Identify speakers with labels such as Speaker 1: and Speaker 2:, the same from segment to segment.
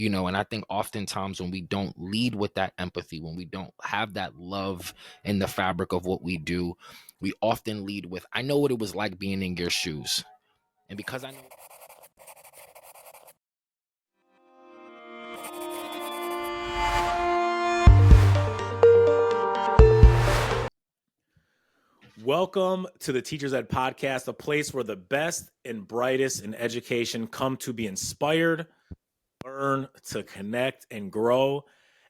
Speaker 1: And I think oftentimes when we don't lead with that empathy, when we don't have that love in the fabric of what we do, we often lead with, I know what it was like being in your shoes. And because I know.
Speaker 2: Welcome to the Teachers Ed Podcast, a place where the best and brightest in education come to be inspired, learn, to connect, and grow.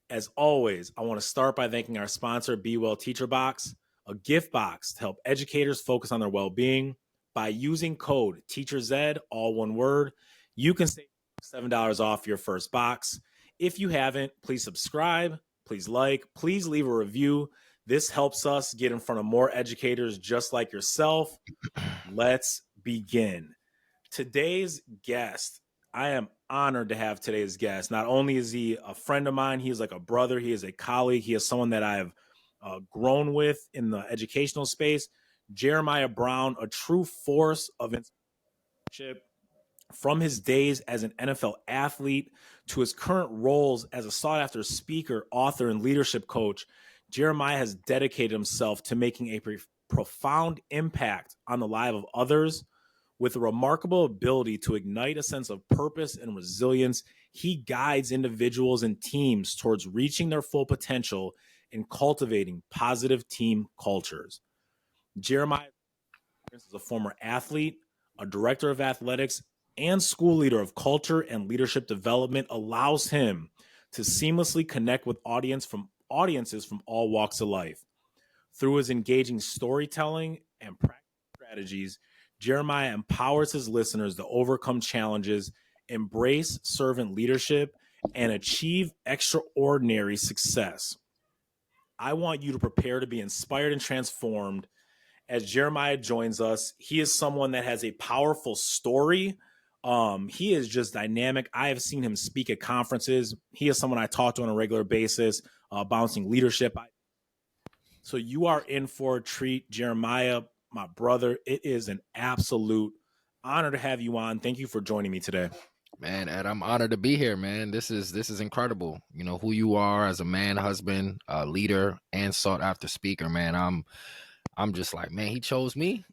Speaker 2: As always, I want to start by thanking our sponsor, Be Well Teacher Box, a gift box to help educators focus on their well-being. By using code TEACHERSED, all one word, you can save $7 off your first box. If you haven't, please subscribe, please like, please leave a review. This helps us get in front of more educators just like yourself. Let's begin. Today's guest, I am honored to have today's guest. Not only is he a friend of mine, he is like a brother, he is a colleague, he is someone that I have grown with in the educational space. Jeremiah Brown, a true force of inspiration. From his days as an NFL athlete to his current roles as a sought-after speaker, author, and leadership coach, Jeremiah has dedicated himself to making a profound impact on the lives of others. With a remarkable ability to ignite a sense of purpose and resilience, he guides individuals and teams towards reaching their full potential and cultivating positive team cultures. Jeremiah is a former athlete, a director of athletics, and school leader of culture and leadership development, allows him to seamlessly connect with audiences from all walks of life. Through his engaging storytelling and practical strategies, Jeremiah empowers his listeners to overcome challenges, embrace servant leadership, and achieve extraordinary success. I want you to prepare to be inspired and transformed as Jeremiah joins us. He is someone that has a powerful story. He is just dynamic. I have seen him speak at conferences. He is someone I talk to on a regular basis, bouncing leadership. So you are in for a treat, Jeremiah, my brother. It is an absolute honor to have you on. Thank you for joining me today.
Speaker 1: Man, Ed, I'm honored to be here, man. This is incredible. Who you are as a man, husband, leader, and sought after speaker, man. I'm just like, man, he chose me.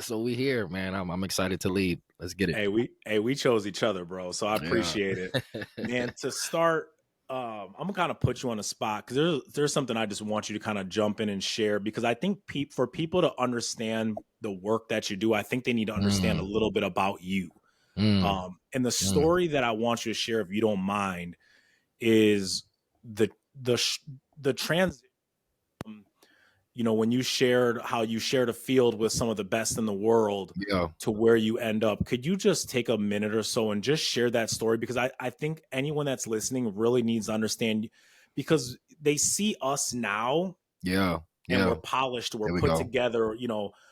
Speaker 1: So we here, man. I'm excited to lead. Let's get it.
Speaker 2: We chose each other, bro. So I appreciate it. Man, to start, I'm gonna kind of put you on the spot because there's something I just want you to kind of jump in and share, because I think for people to understand the work that you do, I think they need to understand a little bit about you. And the story that I want you to share, if you don't mind, is the transition. When you shared how you shared a field with some of the best in the world to where you end up, could you just take a minute or so and just share that story? Because I think anyone that's listening really needs to understand, because they see us now. And we're polished, we're put together,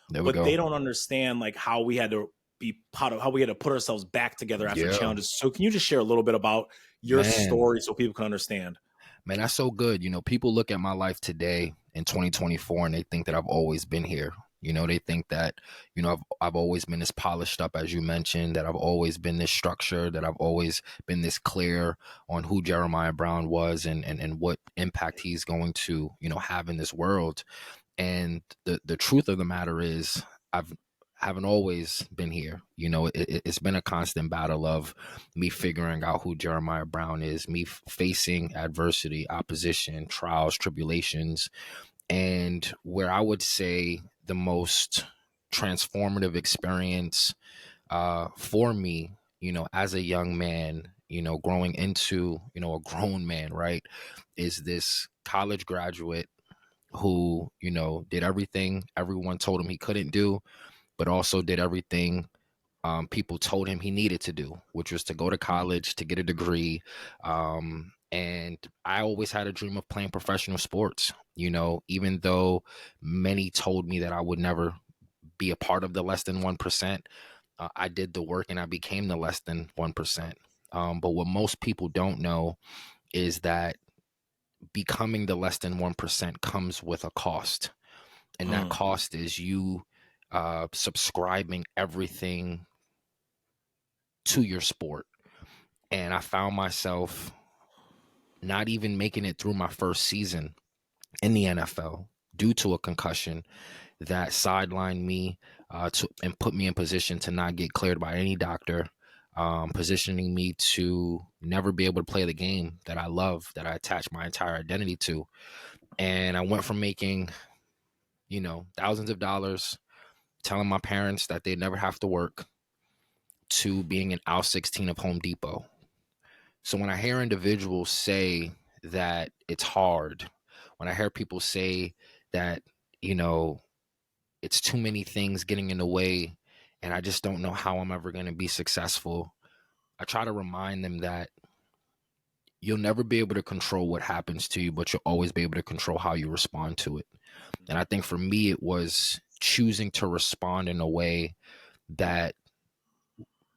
Speaker 2: but they don't understand like how we had to be part of, how we had to put ourselves back together after challenges. So can you just share a little bit about your story so people can understand?
Speaker 1: Man, that's so good. People look at my life today in 2024 and they think that I've always been here. They think that, I've always been this polished up, as you mentioned, that I've always been this structured, that I've always been this clear on who Jeremiah Brown was and what impact he's going to, have in this world. And the truth of the matter is haven't always been here. It's been a constant battle of me figuring out who Jeremiah Brown is, me facing adversity, opposition, trials, tribulations. And where I would say the most transformative experience for me, as a young man, growing into, a grown man, right, is this college graduate who, did everything everyone told him he couldn't do, but also did everything people told him he needed to do, which was to go to college, to get a degree. And I always had a dream of playing professional sports, even though many told me that I would never be a part of the less than 1%. I did the work and I became the less than 1%. But what most people don't know is that becoming the less than 1% comes with a cost. And that cost is you subscribing everything to your sport. And I found myself not even making it through my first season in the NFL due to a concussion that sidelined me and put me in position to not get cleared by any doctor, positioning me to never be able to play the game that I love, that I attach my entire identity to. And I went from making, thousands of dollars, telling my parents that they'd never have to work, to being an aisle 16 of Home Depot. So when I hear individuals say that it's hard, when I hear people say that, you know, it's too many things getting in the way and I just don't know how I'm ever going to be successful, I try to remind them that you'll never be able to control what happens to you, but you'll always be able to control how you respond to it. And I think for me, it was choosing to respond in a way that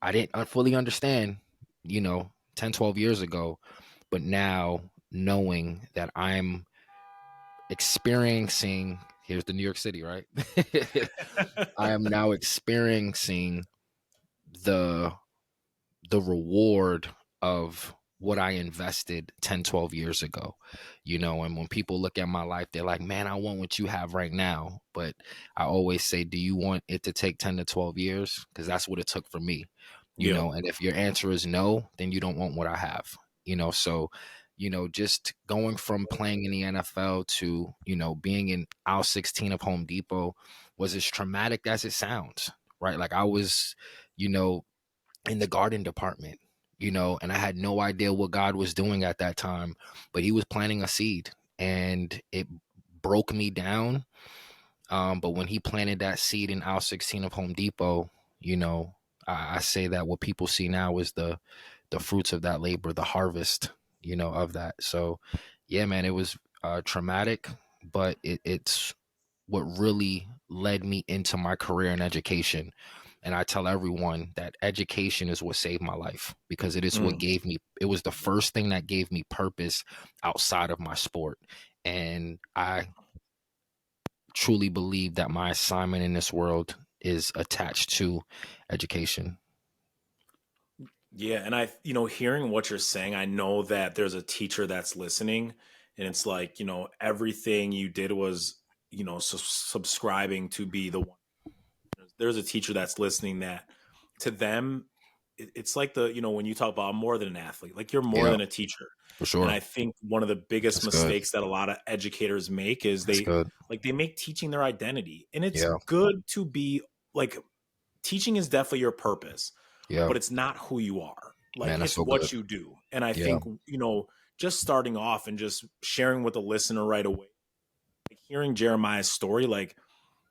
Speaker 1: I didn't fully understand, 10, 12 years ago, but now knowing that I'm experiencing, here's the New York City, right? I am now experiencing the reward of what I invested 10, 12 years ago, and when people look at my life, they're like, man, I want what you have right now. But I always say, do you want it to take 10 to 12 years? Because that's what it took for me,
Speaker 2: Yep.
Speaker 1: and if your answer is no, then you don't want what I have, so, just going from playing in the NFL to, being in aisle 16 of Home Depot was as traumatic as it sounds, right? Like I was, you know, in the garden department, and I had no idea what God was doing at that time, but he was planting a seed and it broke me down. But when he planted that seed in aisle 16 of Home Depot, I say that what people see now is the fruits of that labor, the harvest, of that. So yeah, man, it was traumatic, but it's what really led me into my career in education. And I tell everyone that education is what saved my life, because it is what
Speaker 2: Mm.
Speaker 1: gave me, it was the first thing that gave me purpose outside of my sport. And I truly believe that my assignment in this world is attached to education.
Speaker 2: Yeah, and hearing what you're saying, I know that there's a teacher that's listening, and it's like, everything you did was, subscribing to be the one. There's a teacher that's listening that to them, it's like when you talk about I'm more than an athlete, like you're more
Speaker 1: Yeah,
Speaker 2: than a teacher.
Speaker 1: for
Speaker 2: And
Speaker 1: sure.
Speaker 2: I think one of the biggest
Speaker 1: That's good.
Speaker 2: mistakes that a lot of educators make is
Speaker 1: That's good.
Speaker 2: they make teaching their identity. And it's
Speaker 1: Yeah.
Speaker 2: good to be like, teaching is definitely your purpose,
Speaker 1: Yeah.
Speaker 2: but it's not who you are. Like
Speaker 1: Man, that's
Speaker 2: it's
Speaker 1: so good.
Speaker 2: what you do. And I
Speaker 1: Yeah.
Speaker 2: think, just starting off and just sharing with the listener right away, like hearing Jeremiah's story, like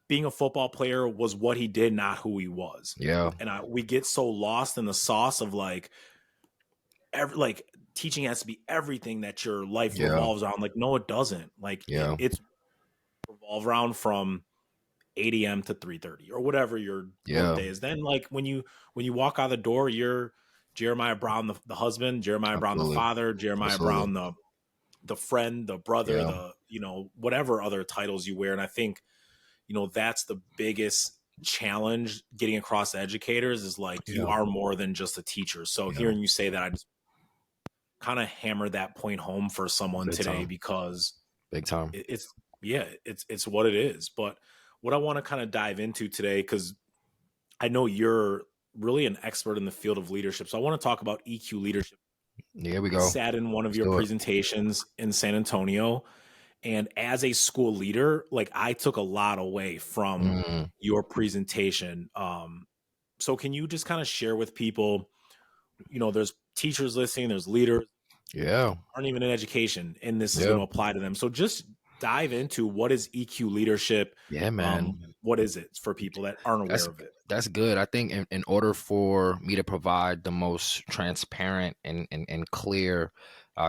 Speaker 2: being a football player was what he did, not who he was.
Speaker 1: Yeah.
Speaker 2: And we get so lost in the sauce of like teaching has to be everything that your life
Speaker 1: Yeah.
Speaker 2: revolves around. Like, no, it doesn't. Like
Speaker 1: Yeah.
Speaker 2: it's revolve around from 8 a.m. to 3:30 or whatever your work
Speaker 1: Yeah.
Speaker 2: day is. Then like when you walk out the door, you're Jeremiah Brown, the husband, Jeremiah Brown, the
Speaker 1: Absolutely.
Speaker 2: father, Jeremiah
Speaker 1: Absolutely.
Speaker 2: Brown, the friend, the brother,
Speaker 1: Yeah.
Speaker 2: the whatever other titles you wear. And I think, that's the biggest challenge getting across to educators is like you
Speaker 1: Yeah.
Speaker 2: are more than just a teacher. So
Speaker 1: Yeah.
Speaker 2: hearing you say that, I just kind of hammer that point home for someone
Speaker 1: Big
Speaker 2: today
Speaker 1: time.
Speaker 2: because
Speaker 1: Big time.
Speaker 2: it's yeah, it's what it is. But what I want to kind of dive into today, because I know you're really an expert in the field of leadership, so I want to talk about EQ leadership.
Speaker 1: Yeah, here we
Speaker 2: I
Speaker 1: go.
Speaker 2: sat in one of
Speaker 1: Let's
Speaker 2: your
Speaker 1: do it.
Speaker 2: presentations in San Antonio, and as a school leader, like I took a lot away from
Speaker 1: Mm,
Speaker 2: your presentation. So can you just kind of share with people, there's teachers listening, there's leaders
Speaker 1: yeah.
Speaker 2: aren't even in education, and this is going
Speaker 1: Yeah.
Speaker 2: to apply to them. So just dive into what is EQ leadership.
Speaker 1: Yeah, man.
Speaker 2: What is it for people that aren't aware
Speaker 1: That's
Speaker 2: of it?
Speaker 1: that's good. I think in order for me to provide the most transparent and clear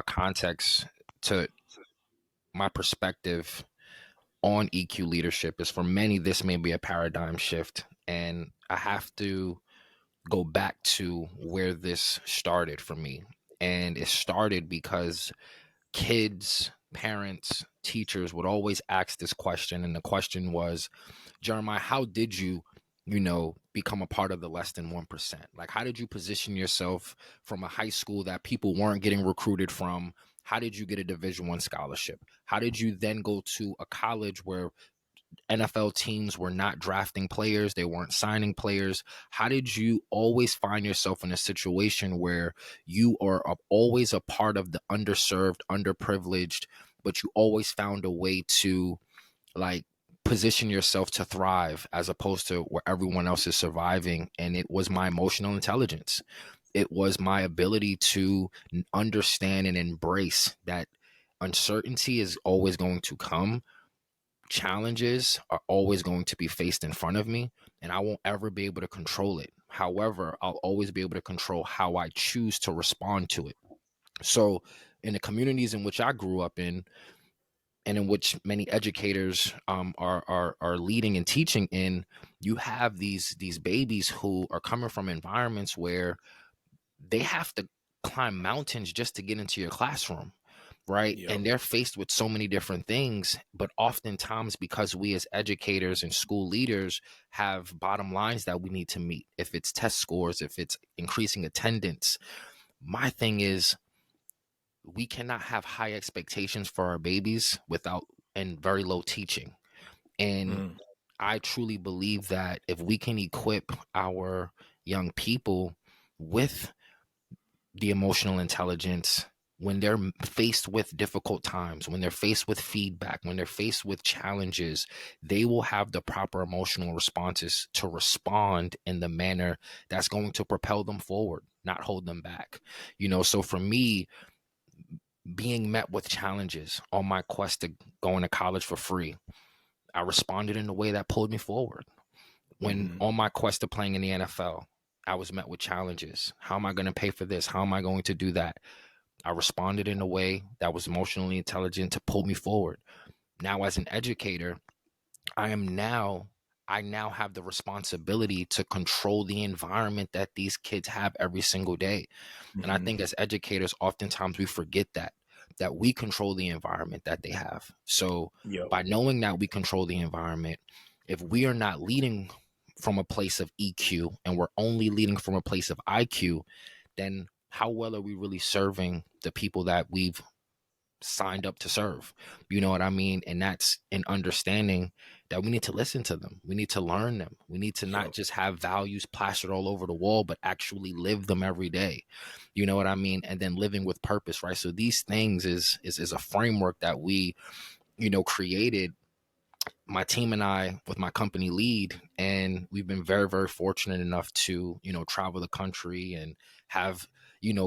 Speaker 1: context to my perspective on EQ leadership, is for many this may be a paradigm shift, and I have to go back to where this started for me. And it started because kids, parents, teachers would always ask this question, and the question was, Jeremiah, how did you become a part of the less than 1%? Like, how did you position yourself from a high school that people weren't getting recruited from? How did you get a Division I scholarship? How did you then go to a college where NFL teams were not drafting players, they weren't signing players? How did you always find yourself in a situation where you are always a part of the underserved, underprivileged, but you always found a way to, like, position yourself to thrive as opposed to where everyone else is surviving? And it was my emotional intelligence. It was my ability to understand and embrace that uncertainty is always going to come. Challenges are always going to be faced in front of me, and I won't ever be able to control it. However, I'll always be able to control how I choose to respond to it. So, in the communities in which I grew up in, and in which many educators are leading and teaching in, you have these babies who are coming from environments where they have to climb mountains just to get into your classroom, right?
Speaker 2: Yep.
Speaker 1: And they're faced with so many different things, but oftentimes, because we as educators and school leaders have bottom lines that we need to meet, if it's test scores, if it's increasing attendance, my thing is, we cannot have high expectations for our babies without and very low teaching. And
Speaker 2: Mm.
Speaker 1: I truly believe that if we can equip our young people with the emotional intelligence, when they're faced with difficult times, when they're faced with feedback, when they're faced with challenges, they will have the proper emotional responses to respond in the manner that's going to propel them forward, not hold them back. So for me, being met with challenges on my quest to going to college for free, I responded in a way that pulled me forward. When
Speaker 2: Hmm.
Speaker 1: on my quest to playing in the NFL, I was met with challenges. How am I going to pay for this? How am I going to do that? I responded in a way that was emotionally intelligent to pull me forward. Now, as an educator, I now have the responsibility to control the environment that these kids have every single day. And I
Speaker 2: Hmm.
Speaker 1: think as educators, oftentimes we forget that we control the environment that they have. So
Speaker 2: Yep.
Speaker 1: by knowing that we control the environment, if we are not leading from a place of EQ and we're only leading from a place of IQ, then how well are we really serving the people that we've signed up to serve? You know what I mean? And that's an understanding that we need to listen to them. We need to learn them. We need to not
Speaker 2: Yep.
Speaker 1: just have values plastered all over the wall, but actually live them every day. You know what I mean? And then living with purpose, right? So these things is a framework that we, created, my team and I, with my company lead, and we've been very, very fortunate enough to, travel the country and have,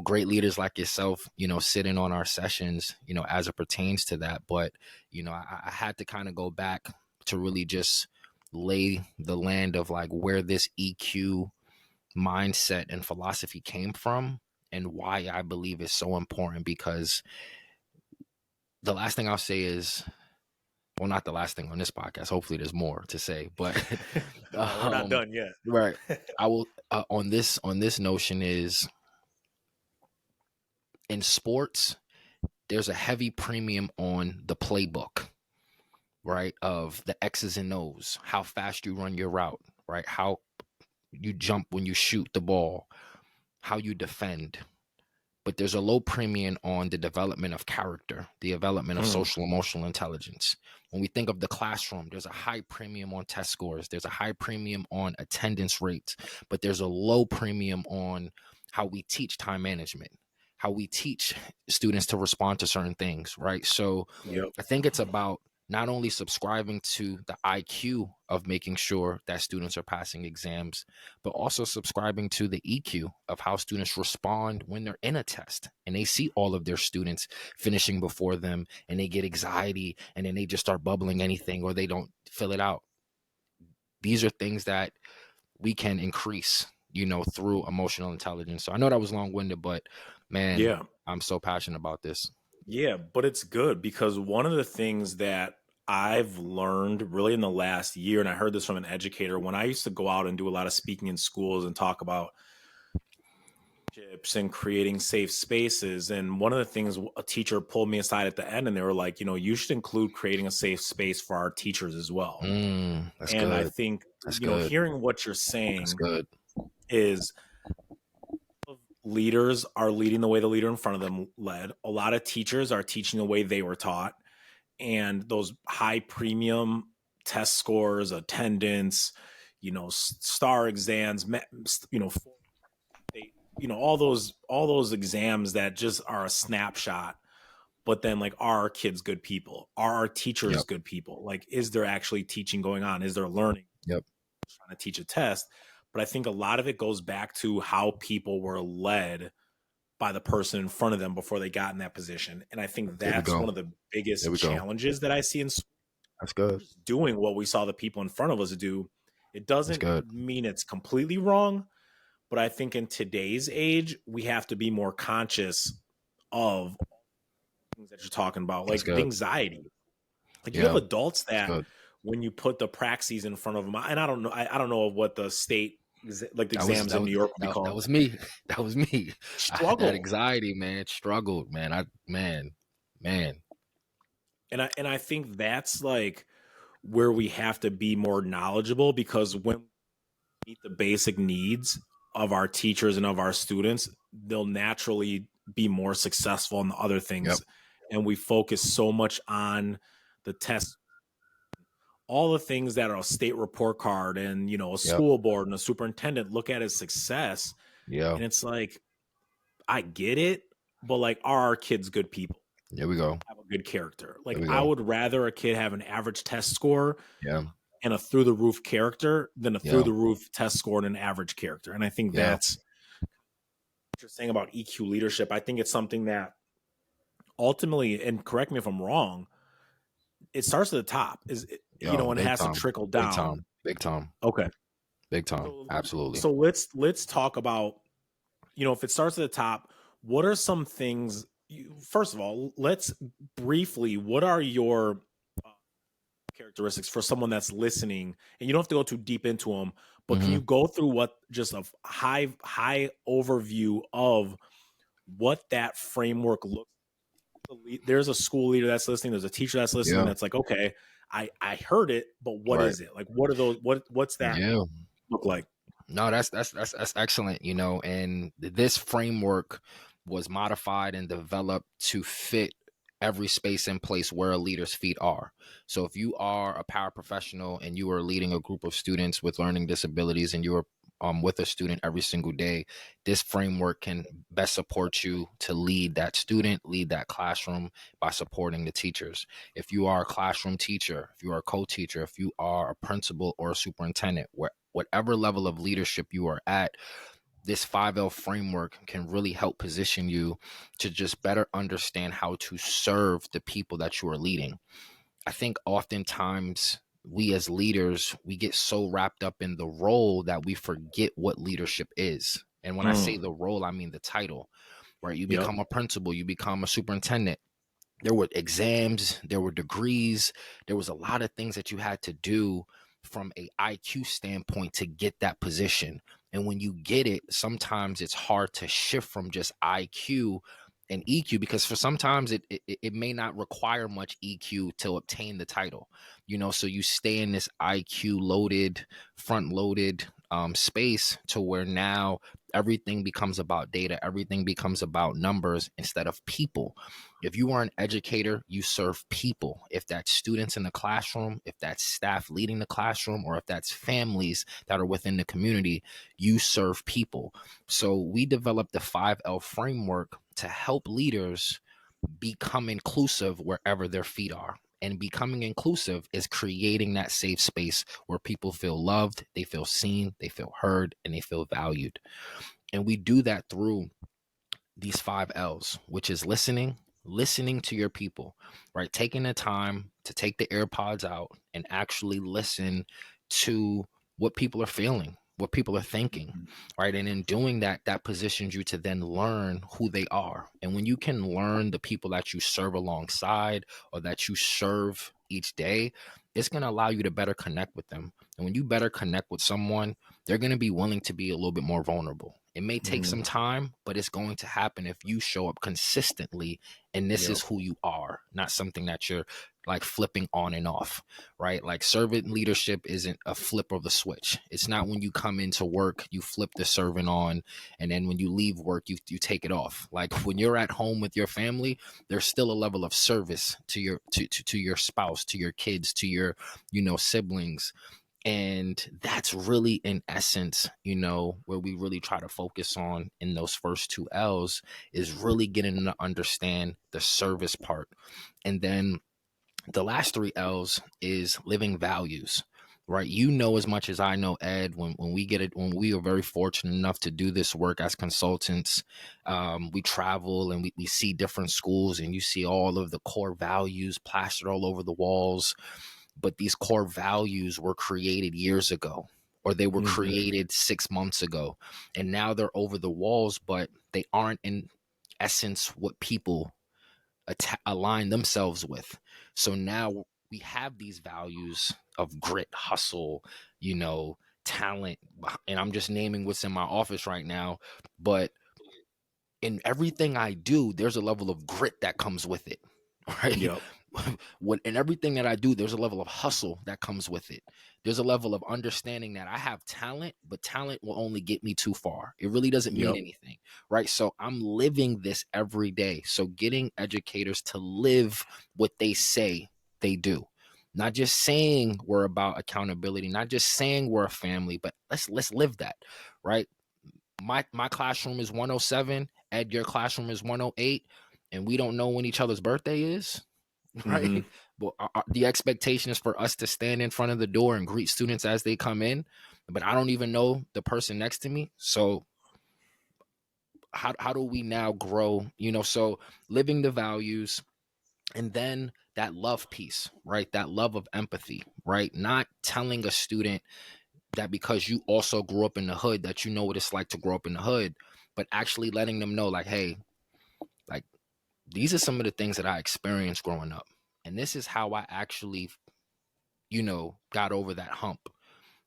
Speaker 1: great leaders like yourself, sitting on our sessions, as it pertains to that. But, I had to kind of go back to really just lay the land of like where this EQ mindset and philosophy came from and why I believe it's so important. Because the last thing I'll say is, well, not the last thing on this podcast. Hopefully, there's more to say, but
Speaker 2: We're not
Speaker 1: um,
Speaker 2: done yet.
Speaker 1: right. I will on this notion is, in sports, there's a heavy premium on the playbook, right? Of the X's and O's, how fast you run your route, right? How you jump when you shoot the ball, how you defend. But there's a low premium on the development of character, the development of
Speaker 2: Mm.
Speaker 1: social emotional intelligence. When we think of the classroom, there's a high premium on test scores, there's a high premium on attendance rates, but there's a low premium on how we teach time management, how we teach students to respond to certain things, right? So
Speaker 2: Yep.
Speaker 1: I think it's about not only subscribing to the IQ of making sure that students are passing exams, but also subscribing to the EQ of how students respond when they're in a test and they see all of their students finishing before them and they get anxiety and then they just start bubbling anything or they don't fill it out. These are things that we can increase, through emotional intelligence. So I know that was long winded, but man,
Speaker 2: Yeah.
Speaker 1: I'm so passionate about this.
Speaker 2: Yeah, but it's good because one of the things that I've learned really in the last year, and I heard this from an educator when I used to go out and do a lot of speaking in schools and talk about and creating safe spaces. And one of the things, a teacher pulled me aside at the end and they were like, you should include creating a safe space for our teachers as well.
Speaker 1: That's
Speaker 2: And I
Speaker 1: good.
Speaker 2: think,
Speaker 1: That's good.
Speaker 2: hearing what you're
Speaker 1: That's
Speaker 2: saying
Speaker 1: good.
Speaker 2: is, leaders are leading the way the leader in front of them led. A lot of teachers are teaching the way they were taught. And those high premium test scores, attendance, star exams, they, all those exams that just are a snapshot. But then, like, are our kids good people? Are our teachers
Speaker 1: Yep.
Speaker 2: good people? Like, is there actually teaching going on? Is there learning?
Speaker 1: Yep.
Speaker 2: Trying to teach a test. But I think a lot of it goes back to how people were led by the person in front of them before they got in that position. And I think
Speaker 1: There we
Speaker 2: that's
Speaker 1: go.
Speaker 2: one of the
Speaker 1: There
Speaker 2: biggest
Speaker 1: we go.
Speaker 2: challenges that I see in schools.
Speaker 1: That's good.
Speaker 2: Just doing what we saw the people in front of us do. It
Speaker 1: That's
Speaker 2: doesn't
Speaker 1: good.
Speaker 2: mean it's completely wrong, but I think in today's age, we have to be more conscious of things that you're talking about,
Speaker 1: That's
Speaker 2: like the
Speaker 1: good.
Speaker 2: anxiety. Like, you have
Speaker 1: Yeah.
Speaker 2: adults
Speaker 1: That's
Speaker 2: that
Speaker 1: good.
Speaker 2: when you put the praxis in front of them, and I don't know, I don't know what the state, like the
Speaker 1: That was
Speaker 2: exams
Speaker 1: that
Speaker 2: in
Speaker 1: was
Speaker 2: New York would be
Speaker 1: that, that
Speaker 2: called,
Speaker 1: was me. That was me. I had that
Speaker 2: struggle.
Speaker 1: anxiety, man. Struggled, man. Man.
Speaker 2: And I think that's like where we have to be more knowledgeable, because when we meet the basic needs of our teachers and of our students, they'll naturally be more successful in the other
Speaker 1: Yep.
Speaker 2: things. And we focus so much on the test, all the things that are a state report card and, a
Speaker 1: Yep.
Speaker 2: school board and a superintendent look at as success.
Speaker 1: Yeah.
Speaker 2: And it's like, I get it, but like, are our kids good people?
Speaker 1: There we go.
Speaker 2: Have a good character?
Speaker 1: There
Speaker 2: Like,
Speaker 1: we
Speaker 2: I
Speaker 1: go.
Speaker 2: would rather a kid have an average test score
Speaker 1: Yeah.
Speaker 2: and a through the roof character than a through
Speaker 1: Yeah.
Speaker 2: the roof test score and an average character. And I think
Speaker 1: Yeah.
Speaker 2: that's what you're saying about EQ leadership. I think it's something that ultimately, and correct me if I'm wrong, it starts at the top,
Speaker 1: Yo,
Speaker 2: and it
Speaker 1: big
Speaker 2: has to
Speaker 1: time.
Speaker 2: trickle
Speaker 1: Big
Speaker 2: down.
Speaker 1: time. Big time.
Speaker 2: Okay.
Speaker 1: Big time.
Speaker 2: So,
Speaker 1: Absolutely.
Speaker 2: so let's talk about, if it starts at the top, what are some things, first of all, let's briefly, what are your characteristics for someone that's listening? And you don't have to go too deep into them, but can
Speaker 1: Mm-hmm.
Speaker 2: you go through what, just a high overview of what that framework looks like? There's a school leader that's listening, there's a teacher that's listening,
Speaker 1: Yeah.
Speaker 2: that's like, okay, I heard it, but what
Speaker 1: Right.
Speaker 2: is it? Like, what are those, what's that
Speaker 1: Yeah.
Speaker 2: look like?
Speaker 1: No, that's excellent, and this framework was modified and developed to fit every space and place where a leader's feet are. So if you are a paraprofessional and you are leading a group of students with learning disabilities and you are with a student every single day, this framework can best support you to lead that student, lead that classroom by supporting the teachers. If you are a classroom teacher, if you are a co-teacher, if you are a principal or a superintendent, whatever level of leadership you are at, this 5L framework can really help position you to just better understand how to serve the people that you are leading. I think oftentimes we as leaders, we get so wrapped up in the role that we forget what leadership is. And when I say
Speaker 2: Mm,
Speaker 1: the role, I mean the title, right? You
Speaker 2: yep.
Speaker 1: become a principal, you become a superintendent. There were exams, there were degrees, there was a lot of things that you had to do from a IQ standpoint to get that position. And when you get it, sometimes it's hard to shift from just IQ and EQ, because for sometimes it may not require much EQ to obtain the title, so you stay in this IQ loaded, front loaded space to where now everything becomes about data, everything becomes about numbers instead of people. If you are an educator, you serve people. If that's students in the classroom, if that's staff leading the classroom, or if that's families that are within the community, you serve people. So we developed the 5L framework to help leaders become inclusive wherever their feet are. And becoming inclusive is creating that safe space where people feel loved, they feel seen, they feel heard, and they feel valued. And we do that through these 5Ls, which is listening to your people, right? Taking the time to take the AirPods out and actually listen to what people are feeling, what people are thinking, right? And in doing that, that positions you to then learn who they are. And when you can learn the people that you serve alongside or that you serve each day, it's going to allow you to better connect with them. And when you better connect with someone, they're going to be willing to be a little bit more vulnerable. It may take some time, but it's going to happen if you show up consistently, and this
Speaker 2: Yep.
Speaker 1: is who you are, not something that you're like flipping on and off, right? Like servant leadership isn't a flip of the switch. It's not when you come into work, you flip the servant on, and then when you leave work, you take it off. Like when you're at home with your family, there's still a level of service to your to your spouse, to your kids, to your, siblings. And that's really, in essence, where we really try to focus on in those first two L's, is really getting to understand the service part. And then the last three L's is living values, right? As much as I know, Ed, when we get it, when we are very fortunate enough to do this work as consultants, we travel and we see different schools, and you see all of the core values plastered all over the walls. But these core values were created years ago, or they were created 6 months ago, and now they're over the walls, but they aren't in essence what people align themselves with. So now we have these values of grit, hustle, talent, and I'm just naming what's in my office right now. But in everything I do, there's a level of grit that comes with it, right?
Speaker 2: Yep.
Speaker 1: In everything that I do, there's a level of hustle that comes with it. There's a level of understanding that I have talent, but talent will only get me too far. It really doesn't mean
Speaker 2: Yep.
Speaker 1: anything, right? So I'm living this every day. So getting educators to live what they say they do. Not just saying we're about accountability, not just saying we're a family, but let's live that, right? My classroom is 107, Ed, your classroom is 108, and we don't know when each other's birthday is, right? But the expectation is for us to stand in front of the door and greet students as they come in, but I don't even know the person next to me. So how do we now grow? So living the values, and then that love piece, right? That love of empathy, right? Not telling a student that because you also grew up in the hood that you know what it's like to grow up in the hood, but actually letting them know, like, hey, like, these are some of the things that I experienced growing up, and this is how I actually got over that hump.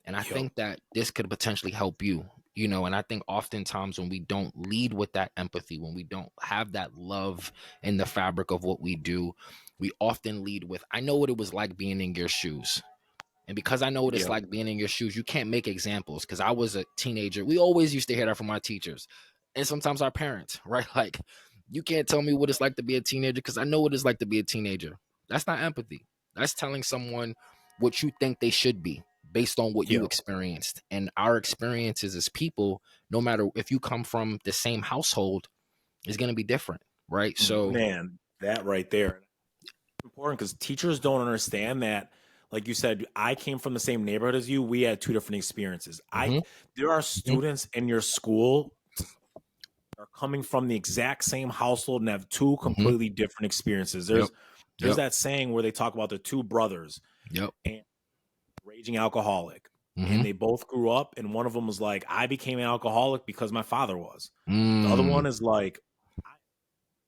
Speaker 1: And I
Speaker 2: Yep.
Speaker 1: think that this could potentially help you. And I think oftentimes when we don't lead with that empathy, when we don't have that love in the fabric of what we do, we often lead with, I know what it was like being in your shoes. And because I know what it's
Speaker 2: Yep.
Speaker 1: like being in your shoes, you can't make examples, because I was a teenager. We always used to hear that from our teachers and sometimes our parents, right? Like, you can't tell me what it's like to be a teenager because I know what it's like to be a teenager. That's not empathy. That's telling someone what you think they should be based on what you
Speaker 2: Yep.
Speaker 1: experienced. And our experiences as people, no matter if you come from the same household, is going to be different, right? So,
Speaker 2: Man, that right there important, because teachers don't understand that. Like you said, I came from the same neighborhood as you. We had two different experiences.
Speaker 1: mhm,
Speaker 2: There are
Speaker 1: mhm,
Speaker 2: students in your school that are coming from the exact same household and have two
Speaker 1: mhm,
Speaker 2: completely different experiences.
Speaker 1: yep,
Speaker 2: There's
Speaker 1: yep,
Speaker 2: that saying where they talk about the two brothers
Speaker 1: yep,
Speaker 2: and raging alcoholic, and
Speaker 1: mhm,
Speaker 2: they both grew up, and one of them was like, I became an alcoholic because my father was. The other
Speaker 1: mm,
Speaker 2: one is like, I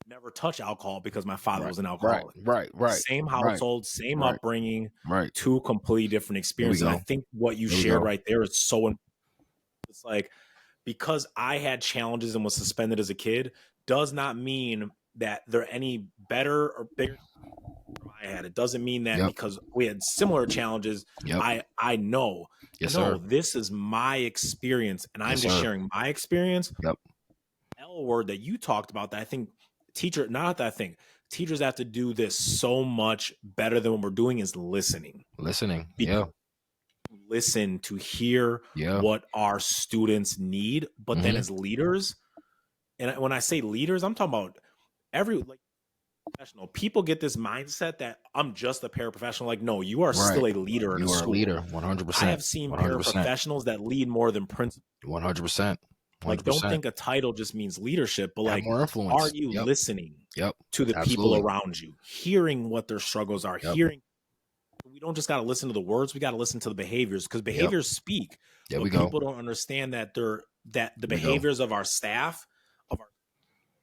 Speaker 2: never touch alcohol because my father
Speaker 1: right,
Speaker 2: was an
Speaker 1: right,
Speaker 2: alcoholic.
Speaker 1: right, right,
Speaker 2: Same
Speaker 1: right,
Speaker 2: household, same
Speaker 1: right,
Speaker 2: upbringing,
Speaker 1: right.
Speaker 2: two completely different
Speaker 1: There we
Speaker 2: experiences. I
Speaker 1: go.
Speaker 2: think what you
Speaker 1: There we
Speaker 2: shared
Speaker 1: go.
Speaker 2: right there is so important. It's like, because I had challenges and was suspended as a kid does not mean that they're any better or bigger than I had. It doesn't mean that
Speaker 1: Yep.
Speaker 2: because we had similar challenges,
Speaker 1: Yep.
Speaker 2: I know.
Speaker 1: Yes,
Speaker 2: No,
Speaker 1: sir.
Speaker 2: this is my experience, and I'm
Speaker 1: Yes,
Speaker 2: just
Speaker 1: sir.
Speaker 2: sharing my experience.
Speaker 1: Yep.
Speaker 2: L word that you talked about, that I think not that I think teachers have to do this so much better than what we're doing, is listening.
Speaker 1: Listening.
Speaker 2: Be-
Speaker 1: Yeah.
Speaker 2: Listen to hear
Speaker 1: Yeah.
Speaker 2: what our students need, but then
Speaker 1: Mm-hmm.
Speaker 2: as leaders, and when I say leaders, I'm talking about every, like, professional. People get this mindset that I'm just a paraprofessional. Like, no, you are
Speaker 1: Right.
Speaker 2: still a leader in a
Speaker 1: You are a
Speaker 2: school.
Speaker 1: leader.
Speaker 2: I
Speaker 1: 100%.
Speaker 2: have seen
Speaker 1: 100%.
Speaker 2: paraprofessionals that lead more than principals.
Speaker 1: 100%.
Speaker 2: Like, don't
Speaker 1: 100%.
Speaker 2: think a title just means leadership, but
Speaker 1: Have
Speaker 2: like,
Speaker 1: more
Speaker 2: are
Speaker 1: influence.
Speaker 2: you
Speaker 1: Yep.
Speaker 2: listening
Speaker 1: Yep.
Speaker 2: to the people
Speaker 1: Absolutely.
Speaker 2: around you, hearing what their struggles are,
Speaker 1: Yep.
Speaker 2: hearing? We don't just got to listen to the words, we got to listen to the behaviors, because
Speaker 1: Yep.
Speaker 2: behaviors speak,
Speaker 1: There we
Speaker 2: but
Speaker 1: go.
Speaker 2: people don't understand that the
Speaker 1: There we go.
Speaker 2: behaviors of our staff, of our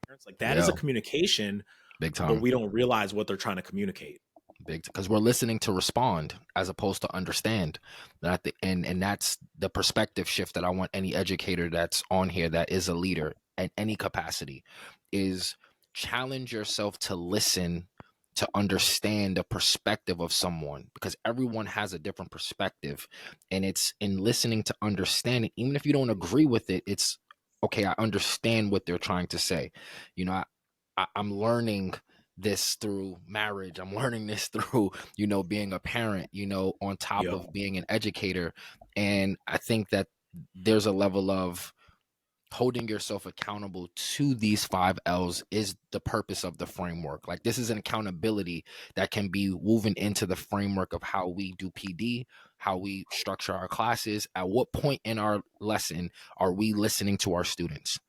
Speaker 2: parents, like, that is
Speaker 1: Yeah.
Speaker 2: a communication,
Speaker 1: Big
Speaker 2: but
Speaker 1: time.
Speaker 2: we don't realize what they're trying to communicate.
Speaker 1: big, because we're listening to respond as opposed to understand. And that's the perspective shift that I want any educator that's on here that is a leader at any capacity, is challenge yourself to listen, to understand the perspective of someone, because everyone has a different perspective, and it's in listening to understand it. Even if you don't agree with it, it's okay, I understand what they're trying to say. You know, I'm learning this through marriage. I'm learning this through, being a parent, on top
Speaker 2: Yep.
Speaker 1: of being an educator. And I think that there's a level of holding yourself accountable to these 5 L's is the purpose of the framework. Like, this is an accountability that can be woven into the framework of how we do PD, how we structure our classes. At what point in our lesson are we listening to our students?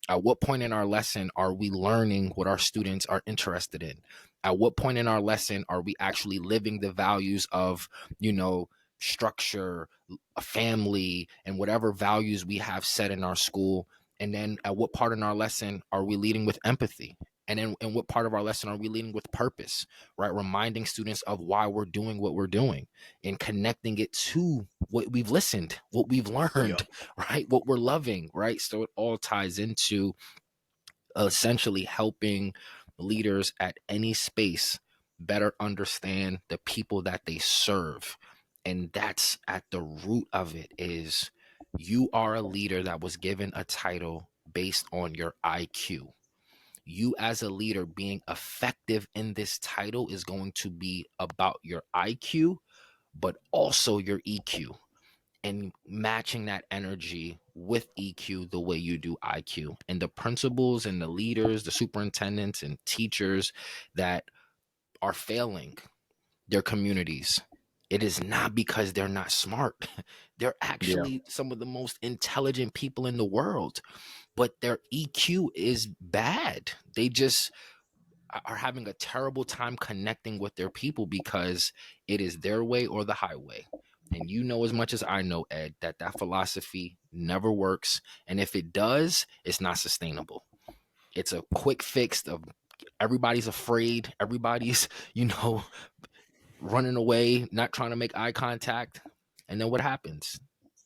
Speaker 1: At what point in our lesson are we learning what our students are interested in? At what point in our lesson are we actually living the values of, structure, a family, and whatever values we have set in our school? And then at what part in our lesson are we leading with empathy? And then in what part of our lesson are we leading with purpose, right? Reminding students of why we're doing what we're doing and connecting it to what we've listened, what we've learned,
Speaker 2: Yep.
Speaker 1: right? What we're loving, right? So it all ties into essentially helping leaders at any space better understand the people that they serve. And that's at the root of it, is you are a leader that was given a title based on your IQ. You as a leader being effective in this title is going to be about your IQ, but also your EQ, and matching that energy with EQ the way you do IQ. And the principals and the leaders, the superintendents and teachers that are failing their communities, it is not because they're not smart. They're
Speaker 2: Yeah.
Speaker 1: actually some of the most intelligent people in the world, but their EQ is bad. They just are having a terrible time connecting with their people because it is their way or the highway. And you know as much as I know, Ed, that philosophy never works. And if it does, it's not sustainable. It's a quick fix of everybody's afraid. Everybody's, running away, not trying to make eye contact. And then what happens?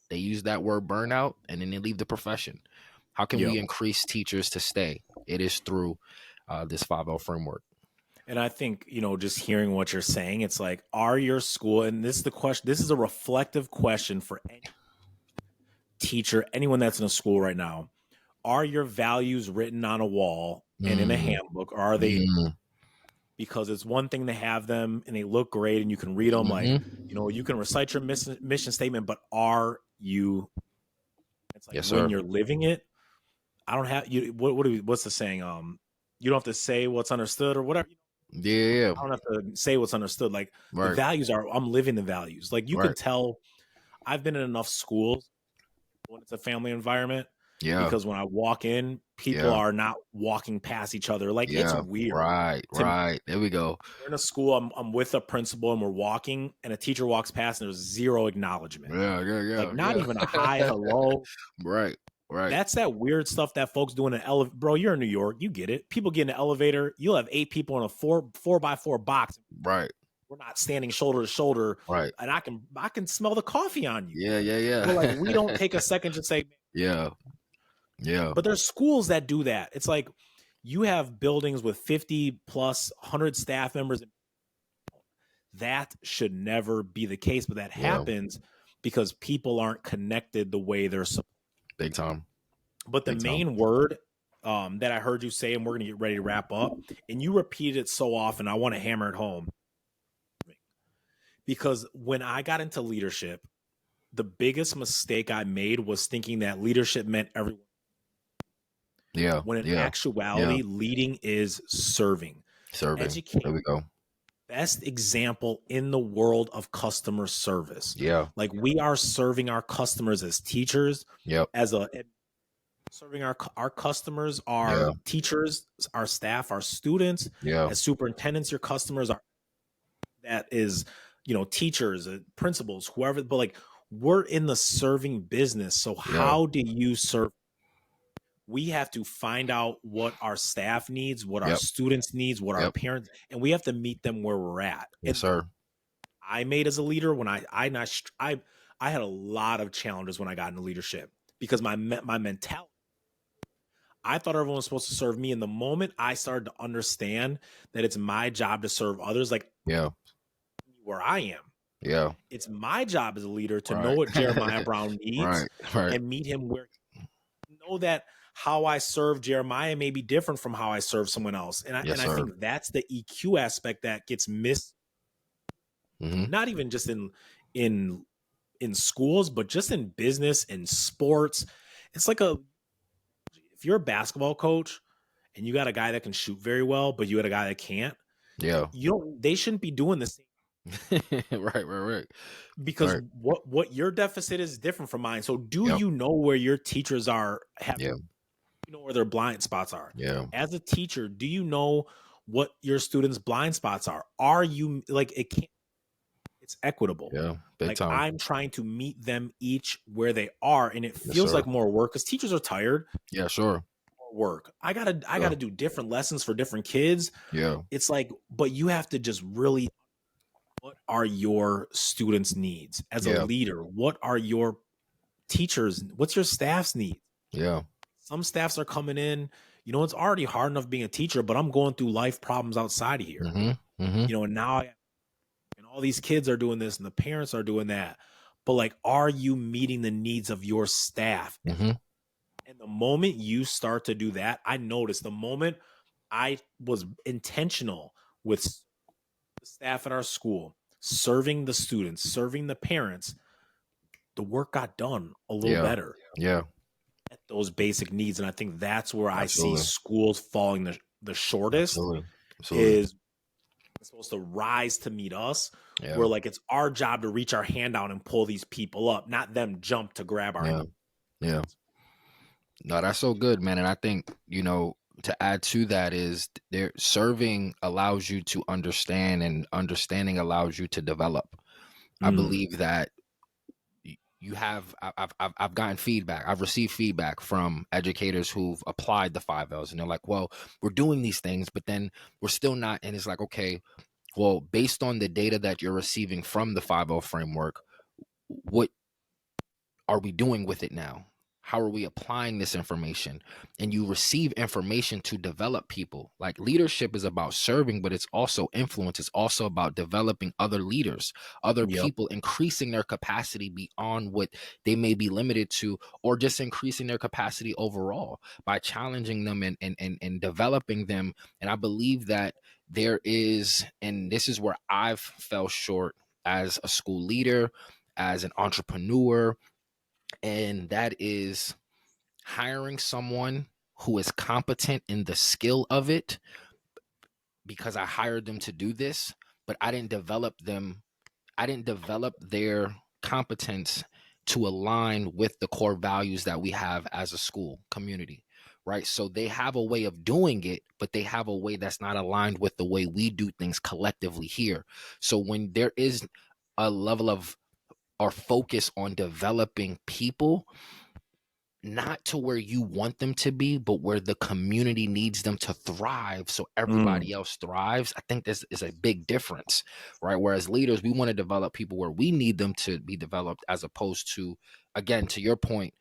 Speaker 1: They use that word burnout and then they leave the profession. How can
Speaker 2: Yep.
Speaker 1: we increase teachers to stay? It is through this 5L framework.
Speaker 2: And I think, just hearing what you're saying, it's like, are your school, and this is the question, this is a reflective question for any teacher, anyone that's in a school right now. Are your values written on a wall and in a
Speaker 1: Mm,
Speaker 2: handbook, or are they?
Speaker 1: mm,
Speaker 2: Because it's one thing to have them and they look great and you can read them, like,
Speaker 1: mm-hmm.
Speaker 2: you can recite your mission statement, but are you? It's like
Speaker 1: Yes,
Speaker 2: when
Speaker 1: sir.
Speaker 2: you're living it. I don't have you. What's the saying? You don't have to say what's understood or whatever.
Speaker 1: Yeah, yeah.
Speaker 2: I don't have to say what's understood. Like, the
Speaker 1: Right,
Speaker 2: values are, I'm living the values. Like, you can
Speaker 1: right.
Speaker 2: tell. I've been in enough schools when it's a family environment,
Speaker 1: Yeah,
Speaker 2: because when I walk in, people
Speaker 1: yeah,
Speaker 2: are not walking past each other. Like, it's
Speaker 1: yeah.
Speaker 2: weird
Speaker 1: Right,
Speaker 2: to me.
Speaker 1: right. There we go.
Speaker 2: We're in a school, I'm with a principal and we're walking, and a teacher walks past and there's zero acknowledgement.
Speaker 1: Yeah, yeah,
Speaker 2: Like,
Speaker 1: yeah,
Speaker 2: not even a hi,
Speaker 1: yeah.
Speaker 2: hello.
Speaker 1: Right, right,
Speaker 2: That's that weird stuff that folks do in an elevator. Bro, you're in New York. You get it. People get in an elevator. You'll have 8 people in a four by four box.
Speaker 1: right,
Speaker 2: We're not standing shoulder to shoulder,
Speaker 1: right.
Speaker 2: and I can smell the coffee on you.
Speaker 1: Yeah, yeah,
Speaker 2: But like,
Speaker 1: yeah.
Speaker 2: we don't take a second to say.
Speaker 1: Yeah, yeah,
Speaker 2: But there's schools that do that. It's like, you have buildings with 50 plus 100 staff members. That should never be the case, but that
Speaker 1: yeah.
Speaker 2: happens because people aren't connected the way they're supposed.
Speaker 1: Big time,
Speaker 2: But the
Speaker 1: big time.
Speaker 2: main word that I heard you say, and we're going to get ready to wrap up, and you repeated it so often, I want to hammer it home. Because when I got into leadership, the biggest mistake I made was thinking that leadership meant everyone.
Speaker 1: Yeah,
Speaker 2: When in
Speaker 1: yeah, yeah.
Speaker 2: actuality, leading is serving.
Speaker 1: Serving.
Speaker 2: Educate.
Speaker 1: There we go.
Speaker 2: Best example in the world of customer service.
Speaker 1: Yeah,
Speaker 2: Like, we are serving our customers as teachers,
Speaker 1: yep,
Speaker 2: as a serving our customers, our
Speaker 1: yeah,
Speaker 2: teachers, our staff, our students,
Speaker 1: yeah,
Speaker 2: as superintendents. Your customers are, that is, teachers, principals, whoever. But like, we're in the serving business. So
Speaker 1: yeah.
Speaker 2: how do you serve? we have to find out what our staff needs, what our
Speaker 1: Yep.
Speaker 2: students needs, what our
Speaker 1: Yep.
Speaker 2: parents, and we have to meet them where we're at.
Speaker 1: Yes,
Speaker 2: And
Speaker 1: sir.
Speaker 2: I made as a leader when I had a lot of challenges when I got into leadership because my mentality, I thought everyone was supposed to serve me. And the moment I started to understand that it's my job to serve others, like
Speaker 1: Yeah.
Speaker 2: where I am,
Speaker 1: Yeah.
Speaker 2: it's my job as a leader to know
Speaker 1: Right.
Speaker 2: what Jeremiah Brown needs
Speaker 1: Right. Right.
Speaker 2: and meet him where, know that how I serve Jeremiah may be different from how I serve someone else.
Speaker 1: Yes,
Speaker 2: And I
Speaker 1: sir.
Speaker 2: think that's the EQ aspect that gets missed,
Speaker 1: Mm-hmm.
Speaker 2: not even just in in schools, but just in business and sports. It's like if you're a basketball coach and you got a guy that can shoot very well, but you had a guy that can't,
Speaker 1: Yeah.
Speaker 2: you don't, they shouldn't be doing the same,
Speaker 1: Right. Right. Right.
Speaker 2: because
Speaker 1: Right.
Speaker 2: what your deficit is different from mine. So do
Speaker 1: Yep.
Speaker 2: you know where your teachers are, have,
Speaker 1: Yeah.
Speaker 2: you know, where their blind spots are?
Speaker 1: Yeah.
Speaker 2: As a teacher, do you know what your students' blind spots are? Are you like, it can't, it's equitable.
Speaker 1: Yeah. Big
Speaker 2: Like
Speaker 1: time.
Speaker 2: I'm trying to meet them each where they are, and it
Speaker 1: Yes,
Speaker 2: feels
Speaker 1: sir.
Speaker 2: like more work because teachers are tired.
Speaker 1: Yeah. Sure.
Speaker 2: More work. I
Speaker 1: Yeah.
Speaker 2: gotta do different lessons for different kids.
Speaker 1: Yeah.
Speaker 2: It's like, but you have to just really, what are your students' needs as a
Speaker 1: Yeah.
Speaker 2: leader? What are your teachers? What's your staff's needs?
Speaker 1: Yeah.
Speaker 2: Some staffs are coming in, you know, it's already hard enough being a teacher, but I'm going through life problems outside of here,
Speaker 1: Mm-hmm. Mm-hmm.
Speaker 2: you know, and now and all these kids are doing this and the parents are doing that. But like, are you meeting the needs of your staff?
Speaker 1: Mm-hmm.
Speaker 2: And the moment you start to do that, I noticed the moment I was intentional with the staff at our school, serving the students, serving the parents, the work got done a little
Speaker 1: Yeah.
Speaker 2: better
Speaker 1: Yeah.
Speaker 2: at those basic needs. And I think that's where I see
Speaker 1: Absolutely.
Speaker 2: schools falling the shortest,
Speaker 1: Absolutely. Absolutely.
Speaker 2: is it's supposed to rise to meet us.
Speaker 1: Yeah.
Speaker 2: Where like it's our job to reach our hand out and pull these people up, not them jump to grab our
Speaker 1: Yeah. Yeah. No, that's so good, man. And I think, to add to that is there serving allows you to understand, and understanding allows you to develop. I
Speaker 2: Mm,
Speaker 1: believe that you have I've gotten feedback. I've received feedback from educators who've applied the 5Ls, and they're like, well, we're doing these things, but then we're still not. And it's like, okay, well, based on the data that you're receiving from the 5L framework, what are we doing with it now? How are we applying this information? And you receive information to develop people. Like, leadership is about serving, but it's also influence. It's also about developing other leaders, other
Speaker 2: yep.
Speaker 1: people, increasing their capacity beyond what they may be limited to, or just increasing their capacity overall by challenging them and developing them. And I believe that there is, and this is where I've fell short as a school leader, as an entrepreneur, and that is hiring someone who is competent in the skill of it, because I hired them to do this, but I didn't develop them. I didn't develop their competence to align with the core values that we have as a school community, right? So they have a way of doing it, but they have a way that's not aligned with the way we do things collectively here. So when there is a level of or focus on developing people, not to where you want them to be, but where the community needs them to thrive so
Speaker 2: Mm,
Speaker 1: everybody else thrives. I think this is a big difference, right? Whereas leaders, we want to develop people where we need them to be developed, as opposed to, again, to your point,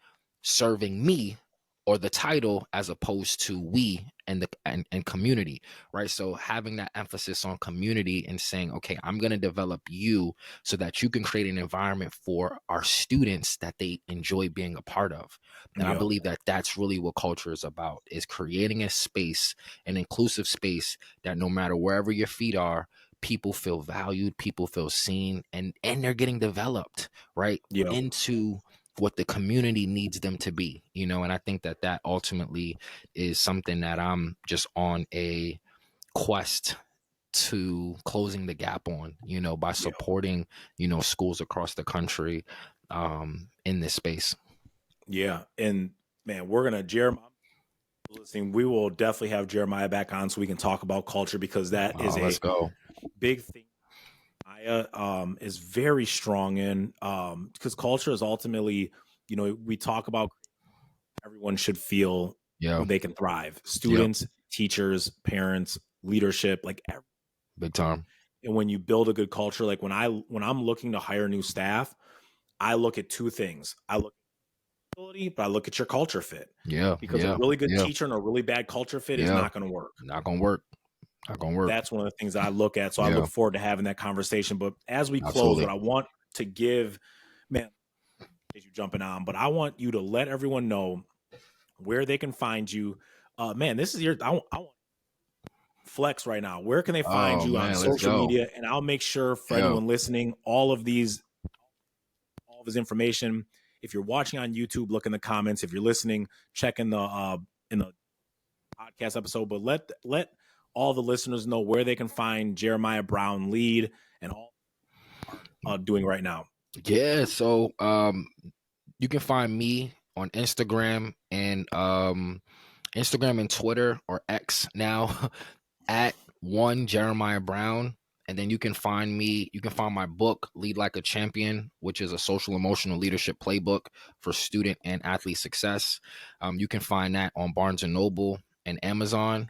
Speaker 1: serving me or the title, as opposed to we and and community, right? So having that emphasis on community and saying, okay, I'm going to develop you so that you can create an environment for our students that they enjoy being a part of. And I
Speaker 2: yep.
Speaker 1: believe that that's really what culture is about, is creating a space, an inclusive space, that no matter wherever your feet are, people feel valued, people feel seen, and they're getting developed, right,
Speaker 2: Yep.
Speaker 1: into what the community needs them to be, and I think that that ultimately is something that I'm just on a quest to closing the gap on, by
Speaker 2: Yep.
Speaker 1: supporting, schools across the country in this space.
Speaker 2: Yeah. And man, we're gonna Jeremiah listening. We will definitely have Jeremiah back on so we can talk about culture, because that is
Speaker 1: Let's
Speaker 2: a
Speaker 1: go.
Speaker 2: big thing. Maya is very strong in, because culture is ultimately, you know, we talk about everyone should feel
Speaker 1: Yeah.
Speaker 2: they can thrive.
Speaker 1: Yep.
Speaker 2: Students, teachers, parents, leadership, like
Speaker 1: Big time.
Speaker 2: and when you build a good culture, like when I'm looking to hire new staff, I look at two things. I look at ability, but I look at your culture fit.
Speaker 1: Yeah.
Speaker 2: Because a
Speaker 1: Yeah.
Speaker 2: really good
Speaker 1: Yeah.
Speaker 2: teacher and a really bad culture fit is
Speaker 1: Yeah.
Speaker 2: not going to work.
Speaker 1: Not gonna work. Not gonna work.
Speaker 2: That's one of the things that I look at. So I
Speaker 1: Yeah.
Speaker 2: look forward to having that conversation. But as we close,
Speaker 1: Absolutely.
Speaker 2: what I want to give, man, you jumping on, but I want you to let everyone know where they can find you. Man, this is I want flex right now. Where can they find
Speaker 1: Oh
Speaker 2: you on
Speaker 1: man, let's
Speaker 2: social
Speaker 1: go.
Speaker 2: media? And I'll make sure for
Speaker 1: Yeah.
Speaker 2: anyone listening, all of this information. If you're watching on YouTube, look in the comments. If you're listening, check in the podcast episode. But let all the listeners know where they can find Jeremiah Brown Lead and all doing right now.
Speaker 1: Yeah. So you can find me on Instagram and Twitter, or X now, at one Jeremiah Brown. And then you can find my book, Lead Like a Champion, which is a social emotional leadership playbook for student and athlete success. You can find that on Barnes and Noble and Amazon.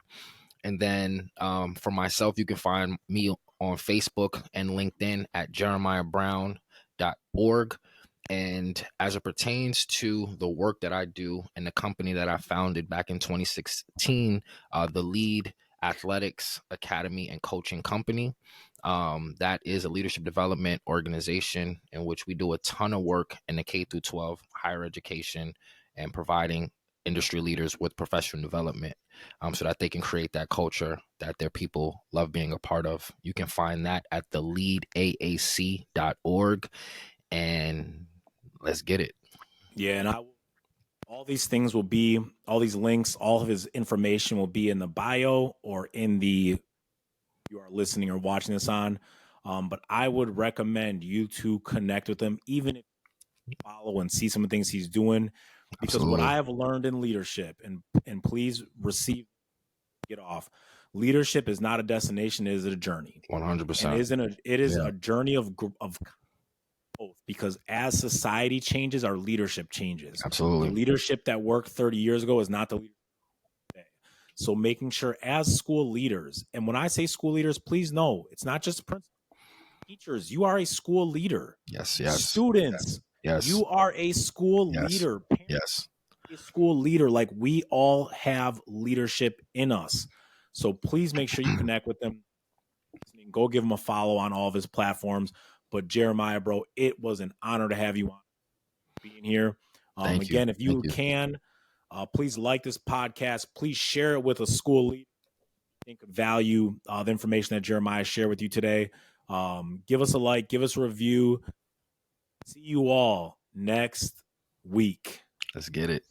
Speaker 1: And then for myself, you can find me on Facebook and LinkedIn at jeremiahbrown.org. And as it pertains to the work that I do and the company that I founded back in 2016, the Lead Athletics Academy and Coaching Company, that is a leadership development organization in which we do a ton of work in the K through 12 higher education and providing industry leaders with professional development, so that they can create that culture that their people love being a part of. You can find that at theleadaac.org. And let's get it.
Speaker 2: Yeah, and all these things will be, all these links, all of his information will be in the bio or in the you are listening or watching this on. But I would recommend you to connect with him, even if you follow and see some of the things he's doing, because what
Speaker 1: Absolutely.
Speaker 2: I have learned in leadership, and please get off. Leadership is not a destination; it is a journey, and
Speaker 1: 100%.
Speaker 2: it is
Speaker 1: Yeah,
Speaker 2: a journey of growth. Because as society changes, our leadership changes. The
Speaker 1: absolutely.
Speaker 2: leadership that worked 30 years ago is not the leadership today. So making sure as school leaders, and when I say school leaders, please know it's not just principals, teachers. You are a school leader.
Speaker 1: Yes, yes,
Speaker 2: Students,
Speaker 1: yes,
Speaker 2: you are a school
Speaker 1: yes,
Speaker 2: leader. Parents,
Speaker 1: yes.
Speaker 2: a school leader. Like we all have leadership in us. So please make sure you connect with them. Go give him a follow on all of his platforms. But Jeremiah, bro, it was an honor to have you on being here.
Speaker 1: Thank you.
Speaker 2: Again, if
Speaker 1: Thank
Speaker 2: you
Speaker 1: you.
Speaker 2: can, please like this podcast. Please share it with a school leader. Think value the information that Jeremiah shared with you today. Give us a like, give us a review. See you all next week.
Speaker 1: Let's get it.